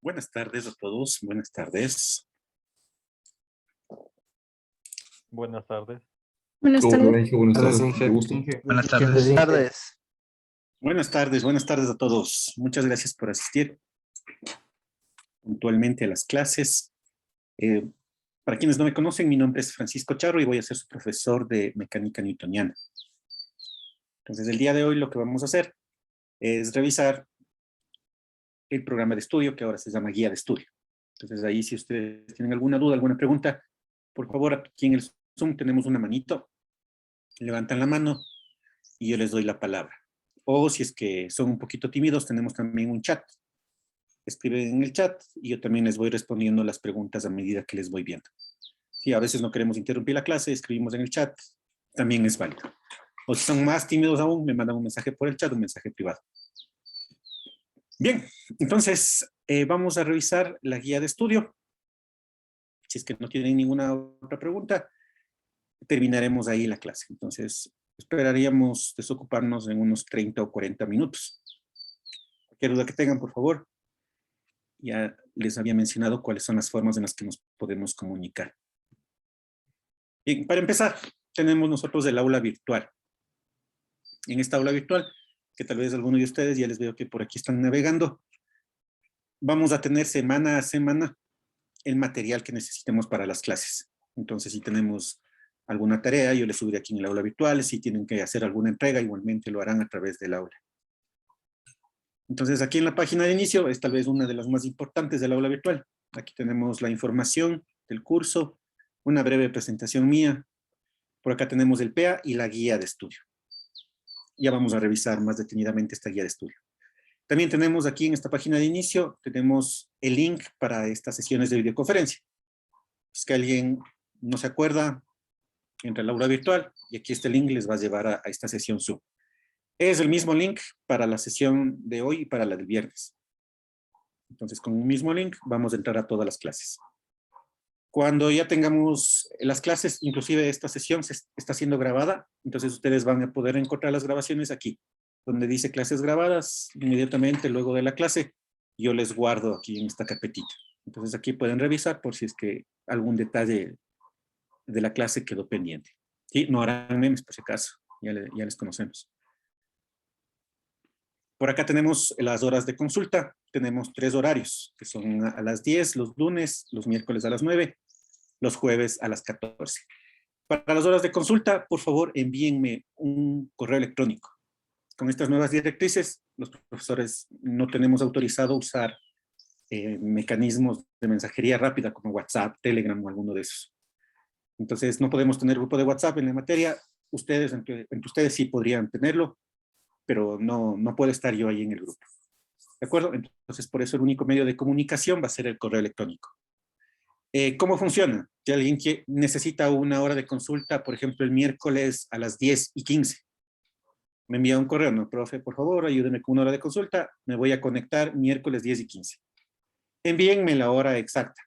Buenas tardes a todos, buenas tardes. Buenas tardes. Buenas tardes. Buenas tardes, Inge. mucho gusto. Buenas tardes. Buenas tardes a todos. Muchas gracias por asistir puntualmente a las clases. Para quienes no me conocen, mi nombre es Francisco Charro y voy a ser su profesor de mecánica newtoniana. Entonces, el día de hoy lo que vamos a hacer es revisar el programa de estudio que ahora se llama guía de estudio. Entonces, ahí si ustedes tienen alguna duda, alguna pregunta, por favor, aquí en el Zoom tenemos una manito, levantan la mano y yo les doy la palabra. O si es que son un poquito tímidos, tenemos también un chat. Escriben en el chat y yo también les voy respondiendo las preguntas a medida que les voy viendo. Si a veces no queremos interrumpir la clase, escribimos en el chat, también es válido. O si son más tímidos aún, me mandan un mensaje por el chat, un mensaje privado. Bien, entonces vamos a revisar la guía de estudio. Si es que no tienen ninguna otra pregunta, terminaremos ahí la clase. Entonces, esperaríamos desocuparnos en unos 30 o 40 minutos. Cualquier duda que tengan, por favor. Ya les había mencionado cuáles son las formas en las que nos podemos comunicar. Bien, para empezar, tenemos nosotros el aula virtual. En esta aula virtual, que tal vez algunos de ustedes ya les veo que por aquí están navegando, vamos a tener semana a semana el material que necesitemos para las clases. Entonces, si tenemos alguna tarea, yo les subiré aquí en el aula virtual. Si tienen que hacer alguna entrega, igualmente lo harán a través del aula. Entonces, aquí en la página de inicio es tal vez una de las más importantes del aula virtual. Aquí tenemos la información del curso, una breve presentación mía. Por acá tenemos el PEA y la guía de estudio. Ya vamos a revisar más detenidamente esta guía de estudio. También tenemos aquí en esta página de inicio, tenemos el link para estas sesiones de videoconferencia. Es que alguien no se acuerda, entra al aula virtual y aquí este link les va a llevar a esta sesión Zoom. Es el mismo link para la sesión de hoy y para la del viernes. Entonces, con un mismo link vamos a entrar a todas las clases. Cuando ya tengamos las clases, inclusive esta sesión se está siendo grabada, entonces ustedes van a poder encontrar las grabaciones aquí, donde dice clases grabadas, inmediatamente luego de la clase, yo les guardo aquí en esta carpetita. Entonces aquí pueden revisar por si es que algún detalle de la clase quedó pendiente. Sí, no harán memes por si acaso, ya les conocemos. Por acá tenemos las horas de consulta. Tenemos 3 horarios, que son a las 10, los lunes, los miércoles a las 9, los jueves a las 14. Para las horas de consulta, por favor, envíenme un correo electrónico. Con estas nuevas directrices, los profesores no tenemos autorizado usar mecanismos de mensajería rápida como WhatsApp, Telegram o alguno de esos. Entonces, no podemos tener grupo de WhatsApp en la materia. Ustedes, entre ustedes sí podrían tenerlo, pero no puedo estar yo ahí en el grupo. ¿De acuerdo? Entonces, por eso el único medio de comunicación va a ser el correo electrónico. ¿Cómo funciona? Si alguien necesita una hora de consulta, por ejemplo, el miércoles a las 10:15, me envía un correo, no, profe, por favor, ayúdeme con una hora de consulta, me voy a conectar miércoles 10:15. Envíenme la hora exacta.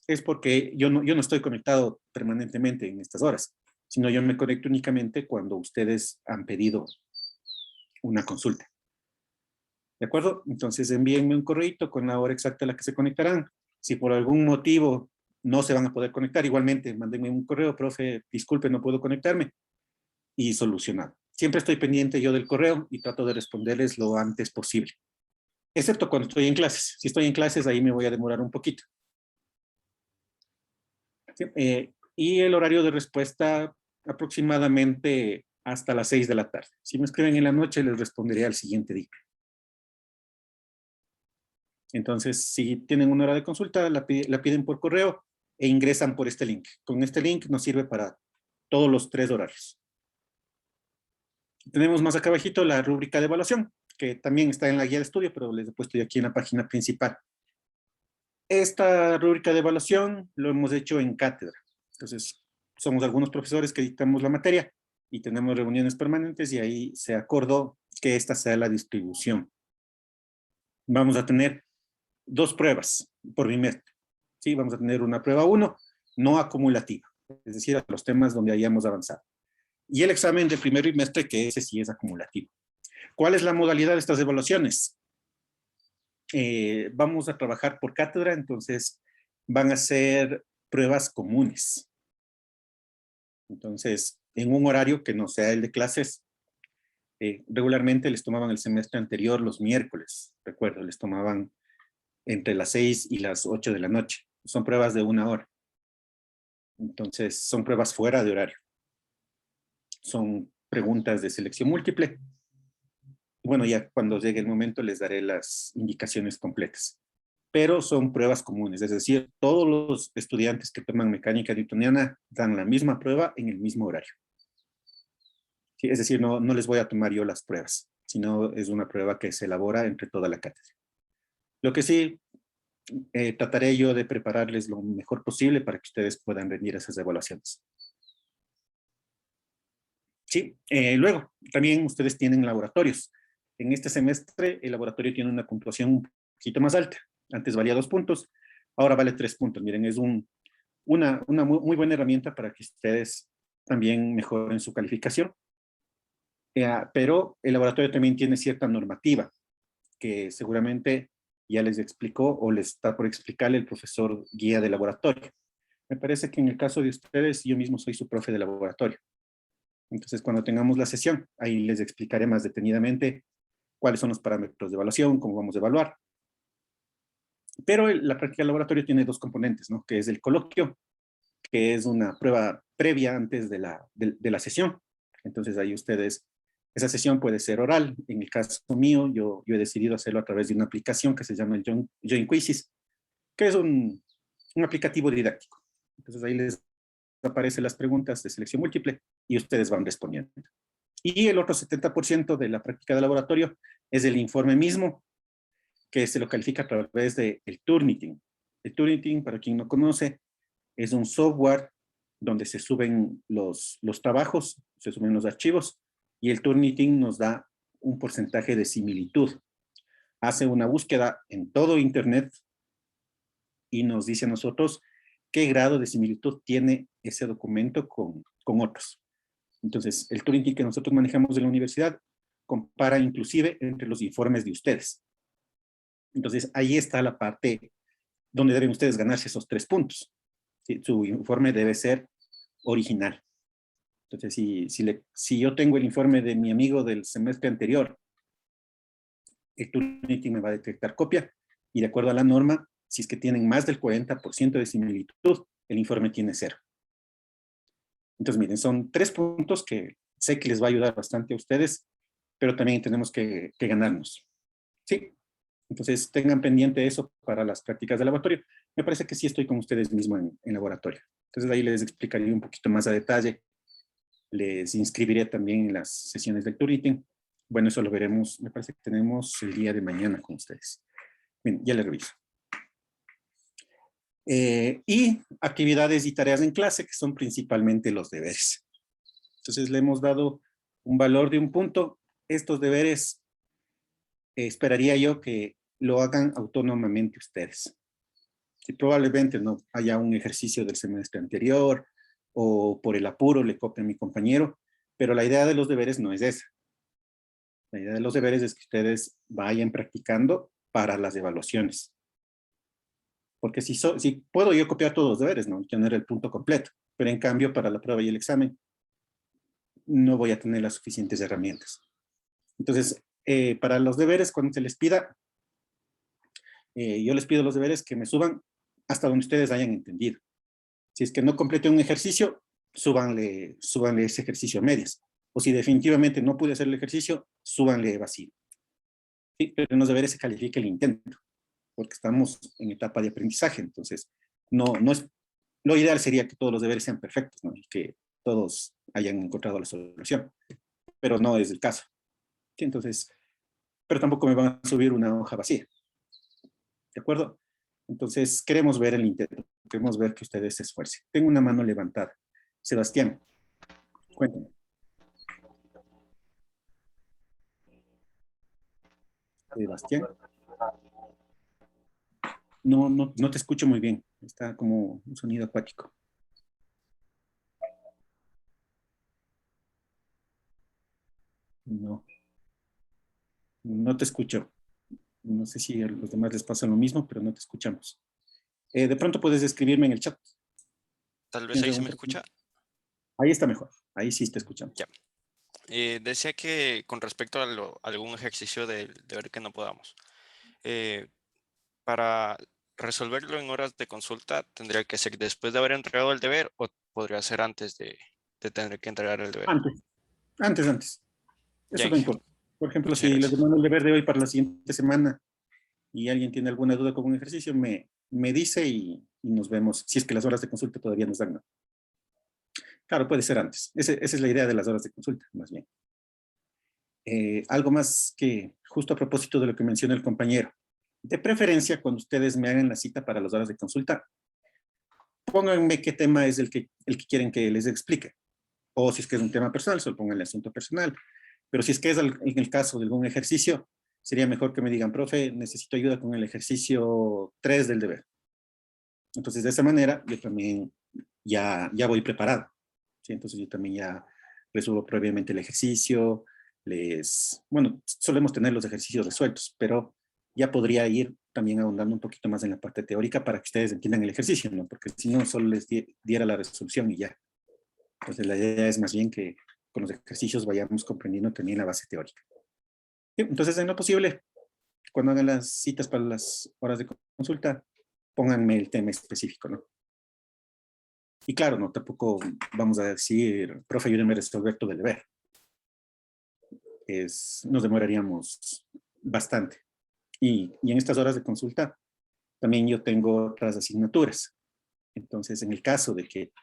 Es porque yo no estoy conectado permanentemente en estas horas, sino yo me conecto únicamente cuando ustedes han pedido una consulta. ¿De acuerdo? Entonces envíenme un correíto con la hora exacta a la que se conectarán. Si por algún motivo no se van a poder conectar, igualmente mándenme un correo, profe, disculpe, no puedo conectarme, y solucionado. Siempre estoy pendiente yo del correo y trato de responderles lo antes posible. Excepto cuando estoy en clases. Si estoy en clases, ahí me voy a demorar un poquito. ¿Sí? Y el horario de respuesta aproximadamente hasta las 6 de la tarde. Si me escriben en la noche, les responderé al siguiente día. Entonces, si tienen una hora de consulta, la piden por correo e ingresan por este link. Con este link nos sirve para todos los 3 horarios. Tenemos más acá abajito la rúbrica de evaluación, que también está en la guía de estudio, pero les he puesto yo aquí en la página principal. Esta rúbrica de evaluación lo hemos hecho en cátedra. Entonces, somos algunos profesores que dictamos la materia y tenemos reuniones permanentes y ahí se acordó que esta sea la distribución. Vamos a tener 2 pruebas por bimestre. Sí, vamos a tener una prueba 1, no acumulativa, es decir, a los temas donde hayamos avanzado. Y el examen de primer bimestre, que ese sí es acumulativo. ¿Cuál es la modalidad de estas evaluaciones? vamos a trabajar por cátedra, entonces van a ser pruebas comunes. Entonces, en un horario que no sea el de clases, regularmente les tomaban el semestre anterior los miércoles, recuerdo, les tomaban entre las 6 y las 8 de la noche. Son pruebas de 1 hora. Entonces, son pruebas fuera de horario. Son preguntas de selección múltiple. Bueno, ya cuando llegue el momento les daré las indicaciones completas. Pero son pruebas comunes, es decir, todos los estudiantes que toman mecánica newtoniana dan la misma prueba en el mismo horario. ¿Sí? Es decir, no les voy a tomar yo las pruebas, sino es una prueba que se elabora entre toda la cátedra. Lo que sí, trataré yo de prepararles lo mejor posible para que ustedes puedan rendir esas evaluaciones. Sí, luego, también ustedes tienen laboratorios. En este semestre, el laboratorio tiene una puntuación un poquito más alta. Antes valía 2 puntos, ahora vale 3 puntos. Miren, es una muy buena herramienta para que ustedes también mejoren su calificación. Pero el laboratorio también tiene cierta normativa que seguramente ya les explicó o les está por explicarle el profesor guía de laboratorio. Me parece que en el caso de ustedes, yo mismo soy su profe de laboratorio. Entonces, cuando tengamos la sesión, ahí les explicaré más detenidamente cuáles son los parámetros de evaluación, cómo vamos a evaluar. Pero la práctica de laboratorio tiene 2 componentes, ¿no? Que es el coloquio, que es una prueba previa antes de la sesión. Entonces, ahí ustedes, esa sesión puede ser oral. En el caso mío, yo he decidido hacerlo a través de una aplicación que se llama el Join Quizzes, que es un aplicativo didáctico. Entonces, ahí les aparecen las preguntas de selección múltiple y ustedes van respondiendo. Y el otro 70% de la práctica de laboratorio es el informe mismo, que se lo califica a través del Turnitin. El Turnitin, para quien no conoce, es un software donde se suben los trabajos, se suben los archivos, y el Turnitin nos da un porcentaje de similitud. Hace una búsqueda en todo Internet y nos dice a nosotros qué grado de similitud tiene ese documento con otros. Entonces, el Turing que nosotros manejamos en la universidad compara inclusive entre los informes de ustedes. Entonces, ahí está la parte donde deben ustedes ganarse esos 3 puntos. ¿Sí? Su informe debe ser original. Entonces, si yo tengo el informe de mi amigo del semestre anterior, el Turing me va a detectar copia y de acuerdo a la norma, si es que tienen más del 40% de similitud, el informe tiene 0. Entonces, miren, son 3 puntos que sé que les va a ayudar bastante a ustedes, pero también tenemos que ganarnos. ¿Sí? Entonces, tengan pendiente eso para las prácticas de laboratorio. Me parece que sí estoy con ustedes mismos en laboratorio. Entonces, ahí les explicaré un poquito más a detalle. Les inscribiré también en las sesiones del Turing. Bueno, eso lo veremos, me parece que tenemos el día de mañana con ustedes. Bien, ya les reviso. Y actividades y tareas en clase, que son principalmente los deberes. Entonces, le hemos dado un valor de 1 punto. Estos deberes esperaría yo que lo hagan autónomamente ustedes. Si probablemente no haya un ejercicio del semestre anterior o por el apuro le copie a mi compañero, pero la idea de los deberes no es esa. La idea de los deberes es que ustedes vayan practicando para las evaluaciones. Porque si puedo yo copiar todos los deberes, no tener el punto completo, pero en cambio para la prueba y el examen no voy a tener las suficientes herramientas. Entonces, para los deberes, cuando se les pida, yo les pido los deberes que me suban hasta donde ustedes hayan entendido. Si es que no complete un ejercicio, súbanle ese ejercicio a medias. O si definitivamente no pude hacer el ejercicio, súbanle vacío. ¿Sí? Pero en los deberes se califica el intento, porque estamos en etapa de aprendizaje. Entonces, no es, lo ideal sería que todos los deberes sean perfectos, ¿no? Y que todos hayan encontrado la solución. Pero no es el caso. ¿Sí? Entonces, pero tampoco me van a subir una hoja vacía. ¿De acuerdo? Entonces, queremos ver el intento, queremos ver que ustedes se esfuercen. Tengo una mano levantada. Sebastián, cuéntame. Sebastián, no te escucho muy bien. Está como un sonido acuático. No, no te escucho. No sé si a los demás les pasa lo mismo, pero no te escuchamos. De pronto puedes escribirme en el chat. Tal vez ¿Tienes ahí se algún me problema? escucha. Ahí está mejor. Ahí sí te escuchamos. Ya. Decía que con respecto a algún ejercicio del deber que no podamos, eh, para resolverlo en horas de consulta, ¿tendría que ser después de haber entregado el deber o podría ser antes de tener que entregar el deber? Antes. Ya, Eso no importa. Por ejemplo, muchas si les gracias. demando el deber de hoy para la siguiente semana y alguien tiene alguna duda con un ejercicio, me dice y nos vemos. Si es que las horas de consulta todavía nos dan, ¿no? Claro, puede ser antes. Esa es la idea de las horas de consulta, más bien. Algo más que justo a propósito de lo que menciona el compañero. De preferencia, cuando ustedes me hagan la cita para las horas de consulta, pónganme qué tema es el que quieren que les explique. O si es que es un tema personal, solo pónganle asunto personal. Pero si es que es en el caso de algún ejercicio, sería mejor que me digan, profe, necesito ayuda con el ejercicio 3 del deber. Entonces, de esa manera, yo también ya voy preparado. ¿Sí? Entonces, yo también ya resuelvo previamente el ejercicio, bueno, solemos tener los ejercicios resueltos, pero ya podría ir también ahondando un poquito más en la parte teórica para que ustedes entiendan el ejercicio, ¿no? Porque si no, solo les diera la resolución y ya. Entonces, la idea es más bien que con los ejercicios vayamos comprendiendo también la base teórica. ¿Sí? Entonces, en lo posible, cuando hagan las citas para las horas de consulta, pónganme el tema específico, ¿no? Y claro, no, tampoco vamos a decir, profe, ayúdenme a resolver todo el deber. Nos demoraríamos bastante. Y en estas horas de consulta, también yo tengo otras asignaturas. Entonces, en el caso de que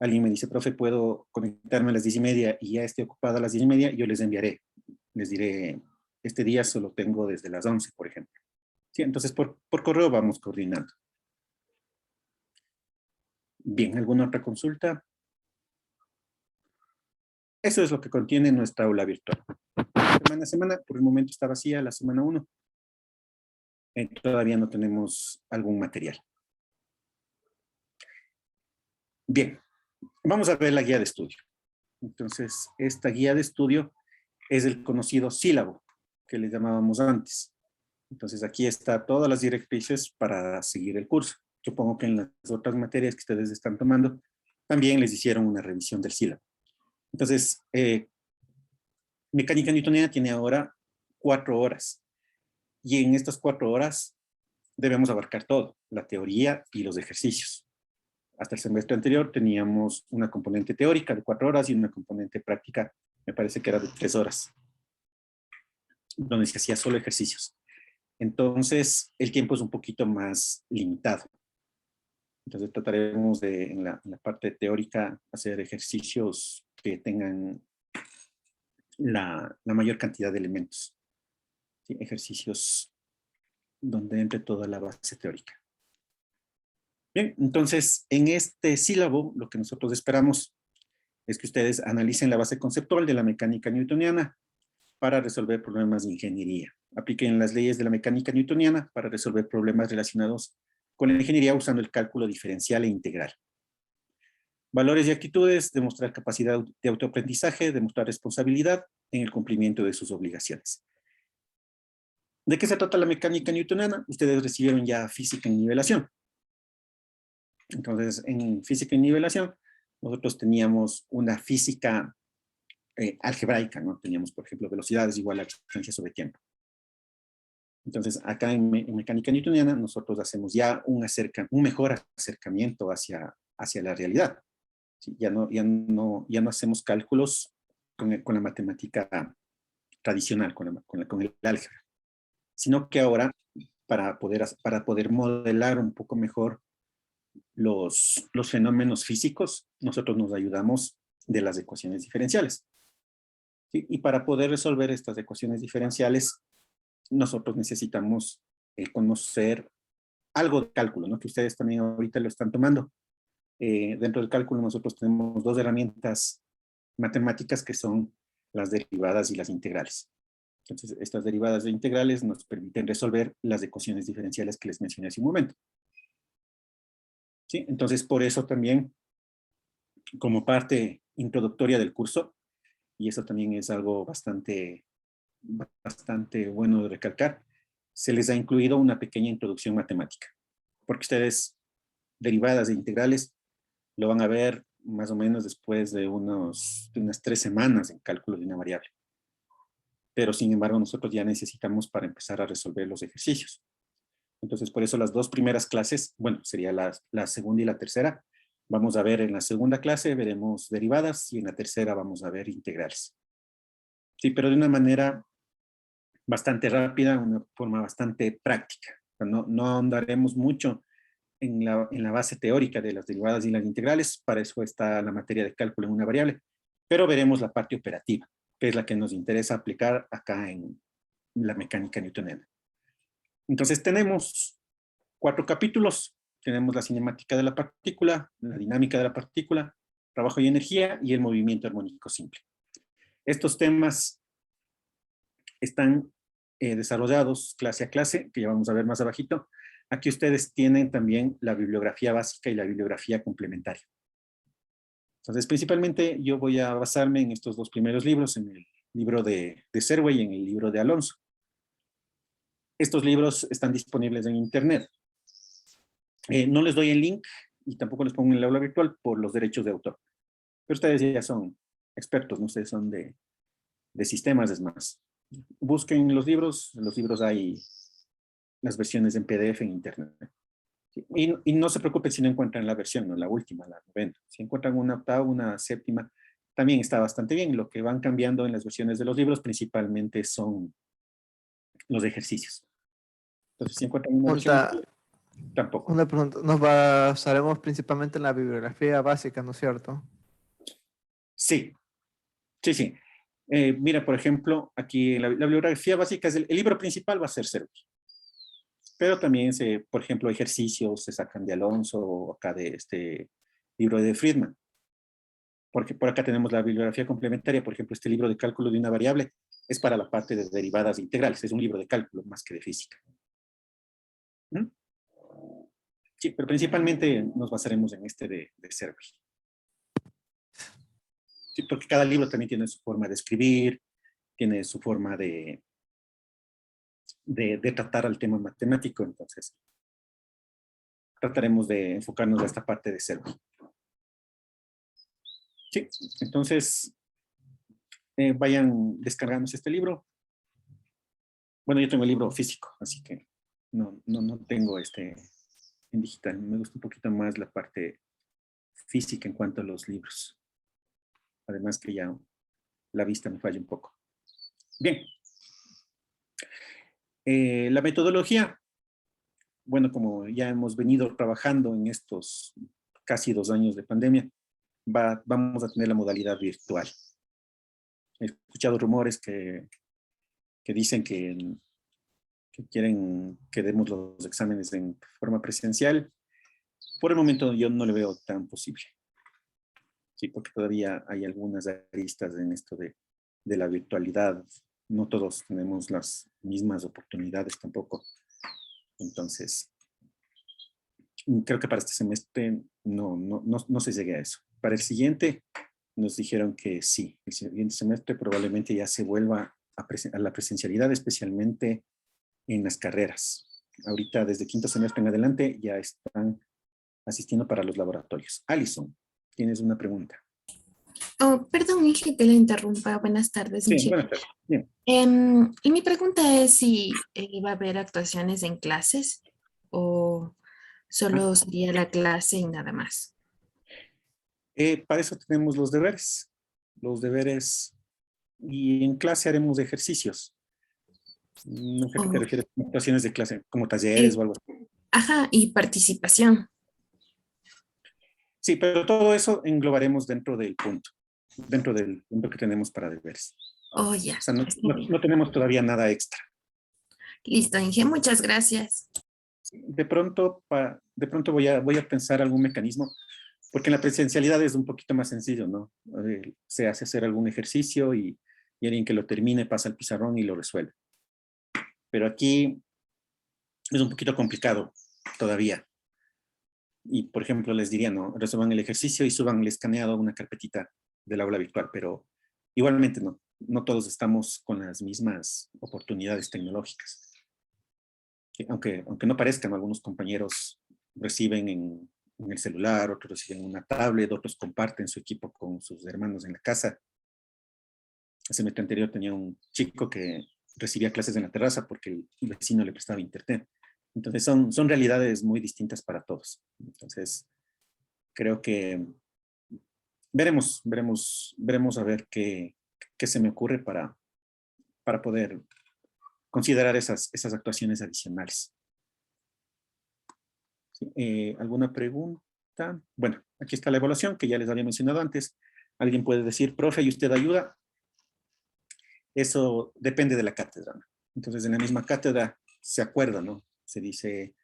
alguien me dice, profe, puedo conectarme a las 10:30 y ya esté ocupada a las 10:30, yo les enviaré. Les diré, este día solo tengo desde las 11, por ejemplo. Sí, entonces, por correo vamos coordinando. Bien, ¿alguna otra consulta? Eso es lo que contiene nuestra aula virtual. Semana a semana, por el momento está vacía la semana 1. Todavía no tenemos algún material. Bien, vamos a ver la guía de estudio. Entonces, esta guía de estudio es el conocido sílabo que le llamábamos antes. Entonces, aquí está todas las directrices para seguir el curso. Supongo que en las otras materias que ustedes están tomando, también les hicieron una revisión del sílabo. Entonces, mecánica newtoniana tiene ahora 4 horas. Y en estas 4 horas debemos abarcar todo, la teoría y los ejercicios. Hasta el semestre anterior teníamos una componente teórica de 4 horas y una componente práctica, me parece que era de 3 horas, donde se hacía solo ejercicios. Entonces, el tiempo es un poquito más limitado. Entonces, trataremos de, en la parte teórica, hacer ejercicios que tengan la mayor cantidad de elementos. ¿Sí? Ejercicios donde entre toda la base teórica. Bien, entonces, en este sílabo, lo que nosotros esperamos es que ustedes analicen la base conceptual de la mecánica newtoniana para resolver problemas de ingeniería. Apliquen las leyes de la mecánica newtoniana para resolver problemas relacionados con la ingeniería usando el cálculo diferencial e integral. Valores y actitudes, demostrar capacidad de autoaprendizaje, demostrar responsabilidad en el cumplimiento de sus obligaciones. ¿De qué se trata la mecánica newtoniana? Ustedes recibieron ya física en nivelación. Entonces, en física en nivelación, nosotros teníamos una física algebraica, ¿no? Teníamos, por ejemplo, velocidades igual a distancia sobre tiempo. Entonces, acá en mecánica newtoniana, nosotros hacemos ya un mejor acercamiento hacia la realidad. ¿Sí? Ya no hacemos cálculos con la matemática tradicional, con el álgebra, sino que ahora, para poder modelar un poco mejor los fenómenos físicos, nosotros nos ayudamos de las ecuaciones diferenciales. ¿Sí? Y para poder resolver estas ecuaciones diferenciales, nosotros necesitamos conocer algo de cálculo, ¿no? Que ustedes también ahorita lo están tomando. Dentro del cálculo nosotros tenemos 2 herramientas matemáticas que son las derivadas y las integrales. Entonces, estas derivadas e integrales nos permiten resolver las ecuaciones diferenciales que les mencioné hace un momento. ¿Sí? Entonces, por eso también, como parte introductoria del curso, y eso también es algo bastante bueno de recalcar, se les ha incluido una pequeña introducción matemática, porque ustedes derivadas e integrales lo van a ver más o menos después de unas 3 semanas en cálculo de una variable. Pero sin embargo nosotros ya necesitamos para empezar a resolver los ejercicios. Entonces por eso las 2 primeras clases, bueno, sería la segunda y la tercera, vamos a ver en la segunda clase, veremos derivadas, y en la tercera vamos a ver integrales. Sí, pero de una manera bastante rápida, una forma bastante práctica. No ahondaremos mucho en la base teórica de las derivadas y las integrales, para eso está la materia de cálculo en una variable, pero veremos la parte operativa, que es la que nos interesa aplicar acá en la mecánica newtoniana. Entonces tenemos 4 capítulos, tenemos la cinemática de la partícula, la dinámica de la partícula, trabajo y energía, y el movimiento armónico simple. Estos temas están desarrollados clase a clase, que ya vamos a ver más abajito. Aquí ustedes tienen también la bibliografía básica y la bibliografía complementaria. Entonces, principalmente yo voy a basarme en estos 2 primeros libros, en el libro de Serway y en el libro de Alonso. Estos libros están disponibles en internet. No les doy el link y tampoco les pongo en el aula virtual por los derechos de autor. Pero ustedes ya son expertos, no sé, son de sistemas, es más. Busquen los libros hay las versiones en PDF en internet. Y no se preocupen si no encuentran la versión, no la última, la 90. Si encuentran una octava, una séptima, también está bastante bien. Lo que van cambiando en las versiones de los libros principalmente son los ejercicios. Entonces, si encuentran una versión, tampoco. Una pregunta, nos basaremos principalmente en la bibliografía básica, ¿no es cierto? Sí, sí, sí. Mira, por ejemplo, aquí la bibliografía básica, es el libro principal va a ser Serway. Pero también, por ejemplo, ejercicios se sacan de Alonso o acá de este libro de Friedman. Porque por acá tenemos la bibliografía complementaria. Por ejemplo, este libro de cálculo de una variable es para la parte de derivadas integrales. Es un libro de cálculo más que de física. ¿Mm? Sí, pero principalmente nos basaremos en este de Serway. Sí, porque cada libro también tiene su forma de escribir, tiene su forma de tratar al tema matemático. Entonces, trataremos de enfocarnos a esta parte de Serway. Sí, entonces vayan descargándose este libro. Bueno, yo tengo el libro físico, así que no tengo este en digital. Me gusta un poquito más la parte física en cuanto a los libros. Además que ya la vista me falla un poco. Bien. La metodología. Bueno, como ya hemos venido trabajando en estos casi 2 años de pandemia, vamos a tener la modalidad virtual. He escuchado rumores que dicen que quieren que demos los exámenes en forma presencial. Por el momento yo no le veo tan posible. Sí, porque todavía hay algunas aristas en esto de la virtualidad. No todos tenemos las mismas oportunidades tampoco. Entonces, creo que para este semestre no se llegue a eso. Para el siguiente nos dijeron que sí. El siguiente semestre probablemente ya se vuelva a la presencialidad, especialmente en las carreras. Ahorita desde 5º semestre en adelante ya están asistiendo para los laboratorios. Alison, tienes una pregunta. Oh, perdón, Inge, que le interrumpa. Buenas tardes, Sí, Inge. buenas tardes. Bien. Y mi pregunta es si va a haber actuaciones en clases o solo sería la clase y nada más. Para eso tenemos los deberes. Los deberes, y en clase haremos ejercicios. No sé a qué te Oh, refieres con actuaciones de clase, como talleres eh, o algo así. ajá, y participación. Sí, pero todo eso englobaremos dentro del punto que tenemos para deberes. Oh, O ya, sea, no, está bien. no tenemos todavía nada extra. Listo, Inge, muchas gracias. De pronto voy a pensar algún mecanismo, porque en la presencialidad es un poquito más sencillo, ¿no? Se hace hacer algún ejercicio y alguien que lo termine pasa al pizarrón y lo resuelve. Pero aquí es un poquito complicado todavía. Y, por ejemplo, les diría, no, resuelvan el ejercicio y suban el escaneado a una carpetita del aula virtual, pero igualmente no todos estamos con las mismas oportunidades tecnológicas. aunque no parezcan, algunos compañeros reciben en el celular, otros reciben una tablet, otros comparten su equipo con sus hermanos en la casa. El semestre anterior tenía un chico que recibía clases en la terraza porque el vecino le prestaba internet. Entonces son realidades muy distintas para todos. Entonces creo que veremos a ver qué se me ocurre para poder considerar esas actuaciones adicionales. ¿Sí? ¿Alguna pregunta? Bueno, aquí está la evaluación que ya les había mencionado antes. Alguien puede decir, profe, ¿y usted ayuda? Eso depende de la cátedra, ¿no? Entonces, en la misma cátedra se acuerda, ¿no? Se dice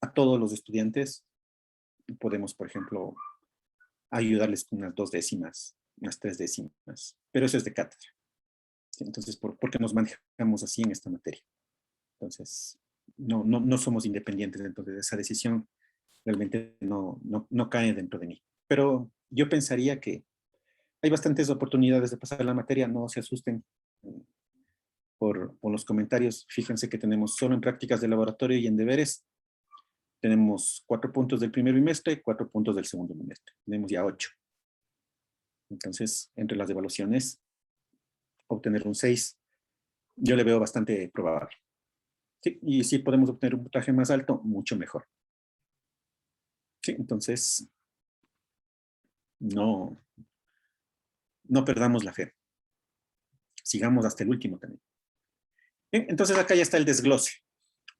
a todos los estudiantes, podemos, por ejemplo, ayudarles con unas 2 décimas, unas 3 décimas, pero eso es de cátedra. Entonces, ¿por qué nos manejamos así en esta materia? Entonces, no somos independientes, entonces esa decisión realmente no cae dentro de mí. Pero yo pensaría que hay bastantes oportunidades de pasar la materia, no se asusten por los comentarios. Fíjense que tenemos solo en prácticas de laboratorio y en deberes, tenemos 4 puntos del primer bimestre, 4 puntos del segundo bimestre. Tenemos ya 8. Entonces, entre las evaluaciones, obtener un 6, yo le veo bastante probable. Sí, y si podemos obtener un puntaje más alto, mucho mejor. Sí, entonces, no perdamos la fe. Sigamos hasta el último también. Bien, entonces acá ya está el desglose,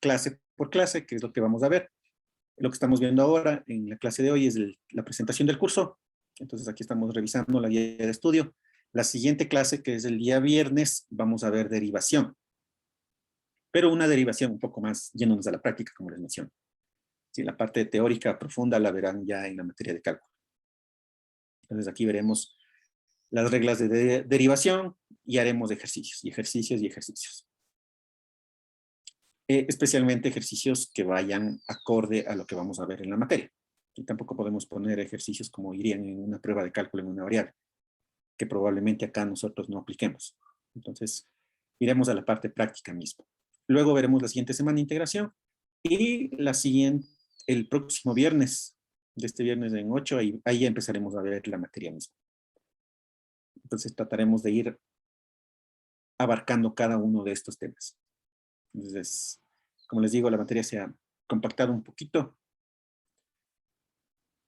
clase por clase, que es lo que vamos a ver. Lo que estamos viendo ahora en la clase de hoy es la presentación del curso. Entonces aquí estamos revisando la guía de estudio. La siguiente clase, que es el día viernes, vamos a ver derivación. Pero una derivación un poco más yéndonos a la práctica, como les menciono. Sí, la parte teórica profunda la verán ya en la materia de cálculo. Entonces aquí veremos las reglas de derivación y haremos ejercicios, y ejercicios, y ejercicios. Especialmente ejercicios que vayan acorde a lo que vamos a ver en la materia. Y tampoco podemos poner ejercicios como irían en una prueba de cálculo en una variable, que probablemente acá nosotros no apliquemos. Entonces, iremos a la parte práctica misma. Luego veremos la siguiente semana de integración y el próximo viernes, de este viernes en 8, ahí ya empezaremos a ver la materia misma. Entonces trataremos de ir abarcando cada uno de estos temas. Entonces, como les digo, la materia se ha compactado un poquito,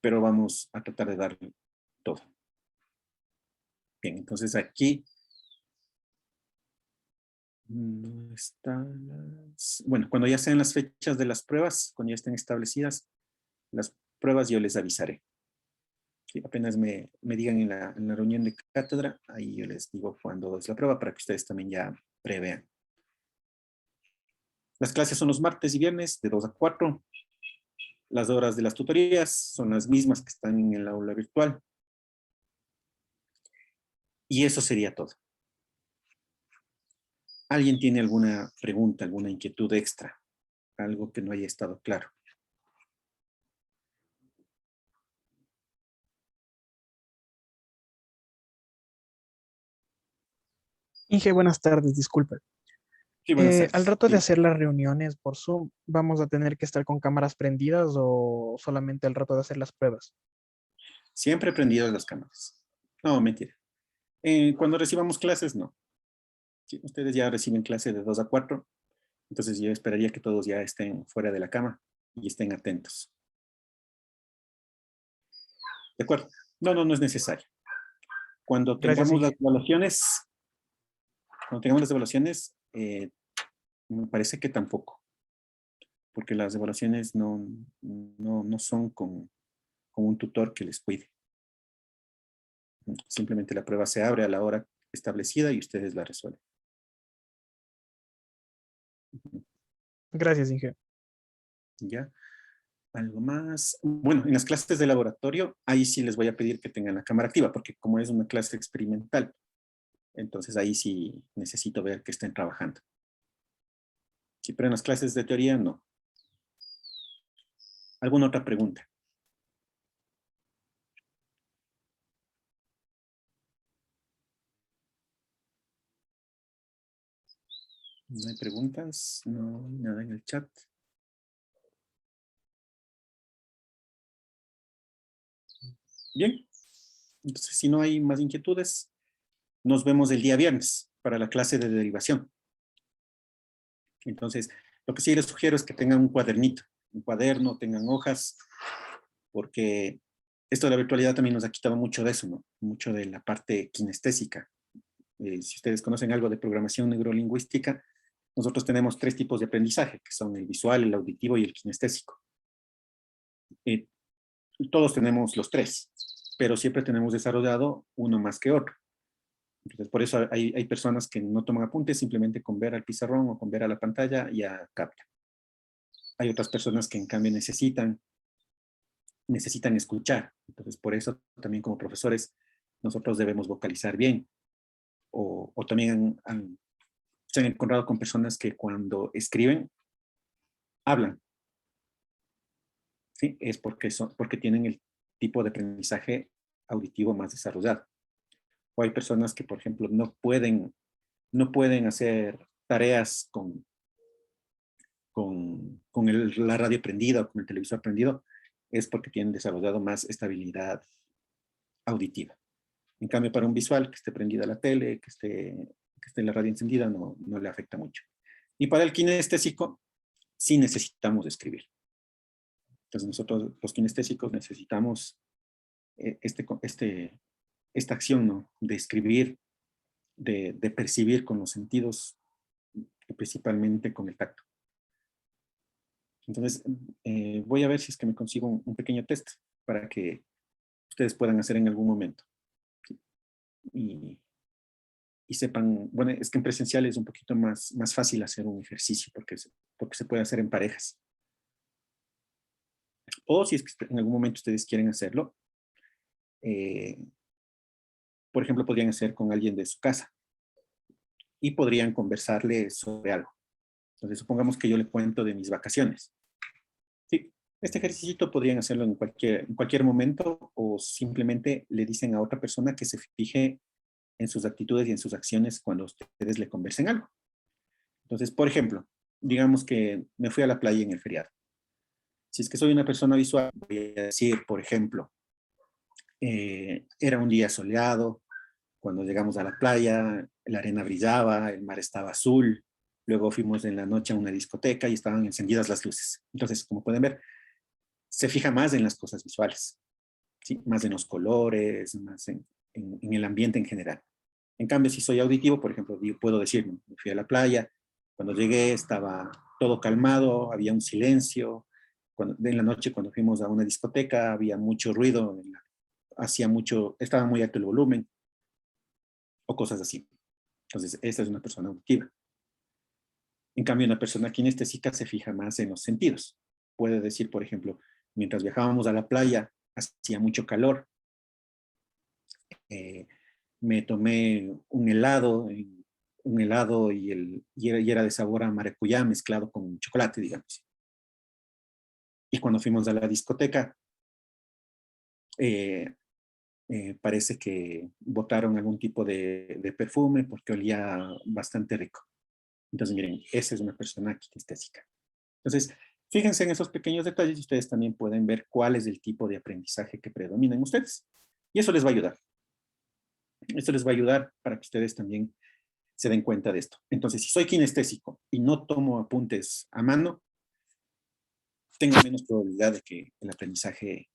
pero vamos a tratar de darle todo. Bien, entonces aquí no están bueno, cuando ya sean las fechas de las pruebas, cuando ya estén establecidas las pruebas, yo les avisaré. Sí, apenas me digan en la reunión de cátedra, ahí yo les digo cuándo es la prueba para que ustedes también ya prevean. Las clases son los martes y viernes de 2 a 4. Las horas de las tutorías son las mismas que están en el aula virtual. Y eso sería todo. ¿Alguien tiene alguna pregunta, alguna inquietud extra? Algo que no haya estado claro. Inge, buenas tardes, disculpe. Sí, buenas Al tardes. rato de Sí. hacer las reuniones por Zoom, ¿vamos a tener que estar con cámaras prendidas o solamente al rato de hacer las pruebas? Siempre prendidas las cámaras. No, mentira. Cuando recibamos clases, no. Sí, ustedes ya reciben clase de 2 a 4. Entonces yo esperaría que todos ya estén fuera de la cama y estén atentos. ¿De acuerdo? No es necesario. Cuando Gracias, tengamos las Inge. evaluaciones, me parece que tampoco, porque las evaluaciones no son con un tutor que les cuide. Simplemente la prueba se abre a la hora establecida y ustedes la resuelven. Gracias, Inge. ¿Ya? ¿Algo más? Bueno, en las clases de laboratorio, ahí sí les voy a pedir que tengan la cámara activa, porque como es una clase experimental, entonces ahí sí necesito ver que estén trabajando. Sí, pero en las clases de teoría, no. ¿Alguna otra pregunta? No hay preguntas, no hay nada en el chat. Bien, entonces si no hay más inquietudes, nos vemos el día viernes para la clase de derivación. Entonces, lo que sí les sugiero es que tengan un cuadernito, un cuaderno, tengan hojas, porque esto de la virtualidad también nos ha quitado mucho de eso, ¿no? Mucho de la parte kinestésica. Si ustedes conocen algo de programación neurolingüística, nosotros tenemos 3 tipos de aprendizaje, que son el visual, el auditivo y el kinestésico. Todos tenemos los 3, pero siempre tenemos desarrollado uno más que otro. Entonces, por eso hay personas que no toman apuntes simplemente con ver al pizarrón o con ver a la pantalla ya captan. Hay otras personas que en cambio necesitan escuchar. Entonces, por eso también como profesores nosotros debemos vocalizar bien. O también se han encontrado con personas que cuando escriben, hablan. ¿Sí? Es porque tienen el tipo de aprendizaje auditivo más desarrollado. O hay personas que, por ejemplo, no pueden hacer tareas con la radio prendida o con el televisor prendido, es porque tienen desarrollado más estabilidad auditiva. En cambio, para un visual, que esté prendida la tele, que esté la radio encendida, no le afecta mucho. Y para el kinestésico, sí necesitamos escribir. Entonces, nosotros, los kinestésicos, necesitamos esta acción, ¿no? De escribir, de percibir con los sentidos, y principalmente con el tacto. Entonces, voy a ver si es que me consigo un pequeño test para que ustedes puedan hacer en algún momento. Y sepan, bueno, es que en presencial es un poquito más fácil hacer un ejercicio porque se puede hacer en parejas. O si es que en algún momento ustedes quieren hacerlo, por ejemplo, podrían hacer con alguien de su casa y podrían conversarle sobre algo. Entonces, supongamos que yo le cuento de mis vacaciones. Sí, este ejercicio podrían hacerlo en cualquier momento o simplemente le dicen a otra persona que se fije en sus actitudes y en sus acciones cuando ustedes le conversen algo. Entonces, por ejemplo, digamos que me fui a la playa en el feriado. Si es que soy una persona visual, voy a decir, por ejemplo, era un día soleado, cuando llegamos a la playa, la arena brillaba, el mar estaba azul, luego fuimos en la noche a una discoteca y estaban encendidas las luces. Entonces, como pueden ver, se fija más en las cosas visuales, ¿sí? Más en los colores, más en el ambiente en general. En cambio, si soy auditivo, por ejemplo, yo puedo decir, me fui a la playa, cuando llegué estaba todo calmado, había un silencio, en la noche cuando fuimos a una discoteca había mucho ruido, estaba muy alto el volumen, o cosas así. Entonces, esta es una persona auditiva. En cambio, una persona kinestésica se fija más en los sentidos. Puede decir, por ejemplo, mientras viajábamos a la playa, hacía mucho calor, me tomé un helado y era de sabor a maracuyá mezclado con chocolate, digamos. Y cuando fuimos a la discoteca, parece que botaron algún tipo de perfume porque olía bastante rico. Entonces, miren, esa es una persona kinestésica. Entonces, fíjense en esos pequeños detalles y ustedes también pueden ver cuál es el tipo de aprendizaje que predomina en ustedes. Y eso les va a ayudar. Esto les va a ayudar para que ustedes también se den cuenta de esto. Entonces, si soy kinestésico y no tomo apuntes a mano, tengo menos probabilidad de que el aprendizaje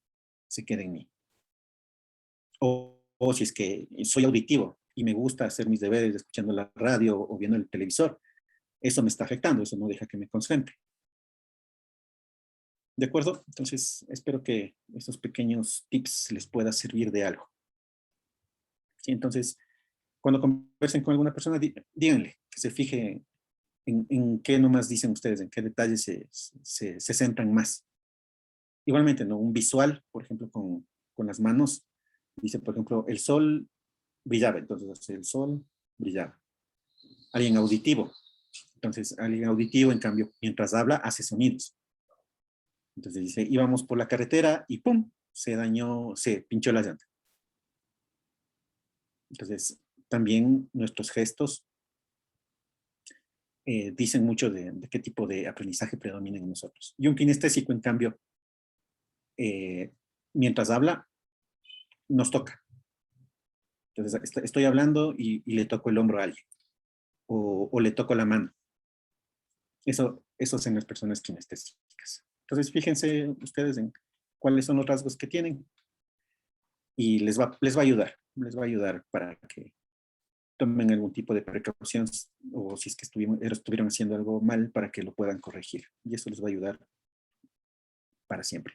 se quede en mí. O si es que soy auditivo y me gusta hacer mis deberes escuchando la radio o viendo el televisor, eso me está afectando, eso no deja que me concentre. ¿De acuerdo? Entonces, espero que estos pequeños tips les pueda servir de algo. ¿Sí? Entonces, cuando conversen con alguna persona, díganle que se fije en qué nomás dicen ustedes, en qué detalles se centran más. Igualmente, ¿no? Un visual, por ejemplo, con las manos, dice, por ejemplo, el sol brillaba, entonces el sol brillaba. Alguien auditivo, entonces alguien auditivo, en cambio, mientras habla, hace sonidos. Entonces dice, íbamos por la carretera y ¡pum! Se pinchó la llanta. Entonces, también nuestros gestos dicen mucho de qué tipo de aprendizaje predomina en nosotros. Y un kinestésico, en cambio, mientras habla, nos toca. Entonces, estoy hablando y le toco el hombro a alguien, o le toco la mano. Eso son las personas kinestésicas. Entonces, fíjense ustedes en cuáles son los rasgos que tienen y les va a ayudar para que tomen algún tipo de precaución o si es que estuvieron haciendo algo mal para que lo puedan corregir. Y eso les va a ayudar para siempre.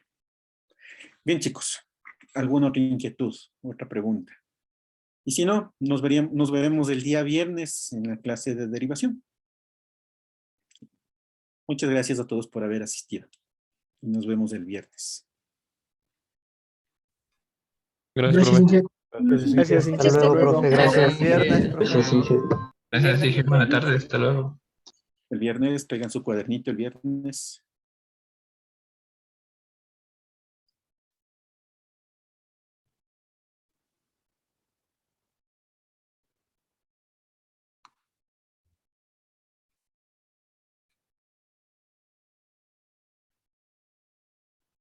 Bien, chicos, ¿alguna otra inquietud, otra pregunta? Y si no, nos veremos el día viernes en la clase de derivación. Muchas gracias a todos por haber asistido. Y nos vemos el viernes. Gracias, profe. Gracias, Inge. Hasta luego, profe. Gracias. Gracias. Viernes, profe. Gracias, Inge. Gracias, Inge. Buenas tardes. Hasta luego. El viernes, traigan su cuadernito el viernes.